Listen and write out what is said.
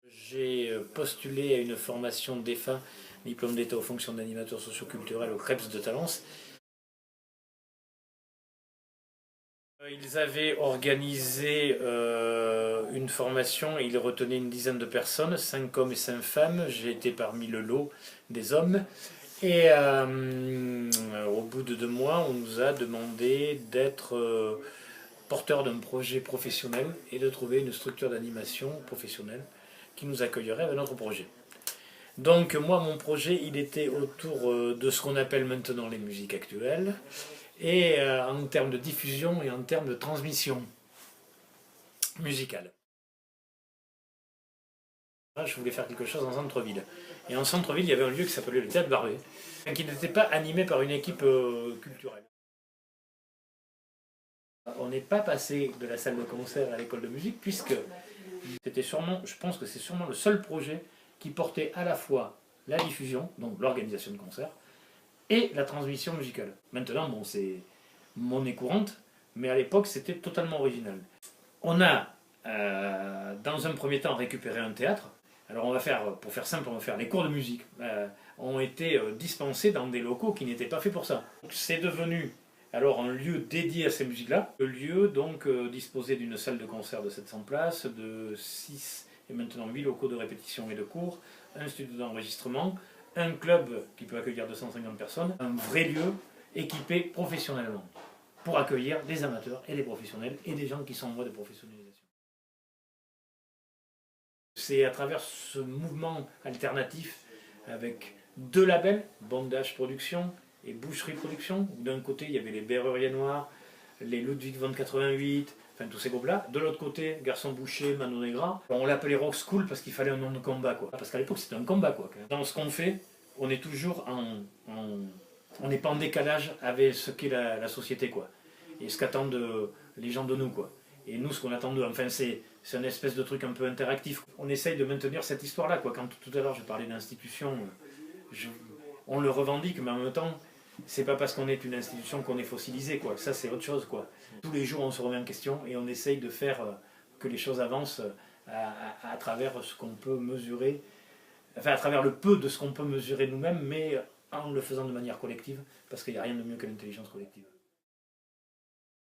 J'ai postulé à une formation d'EFA, diplôme d'État aux fonctions d'animateur socio-culturel au CREPS de Talence. Ils avaient organisé une formation et ils retenaient une dizaine de personnes, 5 hommes et 5 femmes. J'ai été parmi le lot des hommes. Et au bout de 2 mois, on nous a demandé d'être porteur d'un projet professionnel et de trouver une structure d'animation professionnelle qui nous accueillerait avec notre projet. Donc moi, mon projet, il était autour de ce qu'on appelle maintenant les musiques actuelles, et en termes de diffusion et en termes de transmission musicale. Je voulais faire quelque chose en centre-ville. Et en centre-ville, il y avait un lieu qui s'appelait le Théâtre Barbet, qui n'était pas animé par une équipe culturelle. On n'est pas passé de la salle de concert à l'école de musique, puisque c'était sûrement, je pense que c'est sûrement le seul projet qui portait à la fois la diffusion, donc l'organisation de concerts, et la transmission musicale. Maintenant, bon, c'est monnaie courante, mais à l'époque, c'était totalement original. On a, dans un premier temps, récupéré un théâtre. Alors, on va faire, pour faire simple, on va faire les cours de musique. Ont été dispensés dans des locaux qui n'étaient pas faits pour ça. C'est devenu alors un lieu dédié à ces musiques-là. Le lieu donc disposait d'une salle de concert de 700 places, de 6 et maintenant 8 locaux de répétition et de cours, un studio d'enregistrement, un club qui peut accueillir 250 personnes, un vrai lieu équipé professionnellement pour accueillir des amateurs et des professionnels et des gens qui sont en voie de professionnalisation. C'est à travers ce mouvement alternatif avec 2 labels, Bondage Production et Boucherie Production, où d'un côté il y avait les Berruriers Noirs, les Ludwig von 88, enfin tous ces groupes-là. De l'autre côté, Garçon Boucher, Mano Negra. On l'appelait Rock School parce qu'il fallait un nom de combat, quoi. Parce qu'à l'époque c'était un combat, quoi. Dans ce qu'on fait, on est toujours on n'est pas en décalage avec ce qu'est la société, quoi. Et ce qu'attendent les gens de nous, quoi. Et nous, ce qu'on attend d'eux, enfin c'est un espèce de truc un peu interactif. On essaye de maintenir cette histoire-là, quoi. Quand tout à l'heure je parlais d'institution, on le revendique, mais en même temps, c'est pas parce qu'on est une institution qu'on est fossilisé, quoi. Ça, c'est autre chose, quoi. Tous les jours, on se remet en question et on essaye de faire que les choses avancent à travers ce qu'on peut mesurer, enfin à travers le peu de ce qu'on peut mesurer nous-mêmes, mais en le faisant de manière collective, parce qu'il n'y a rien de mieux que l'intelligence collective.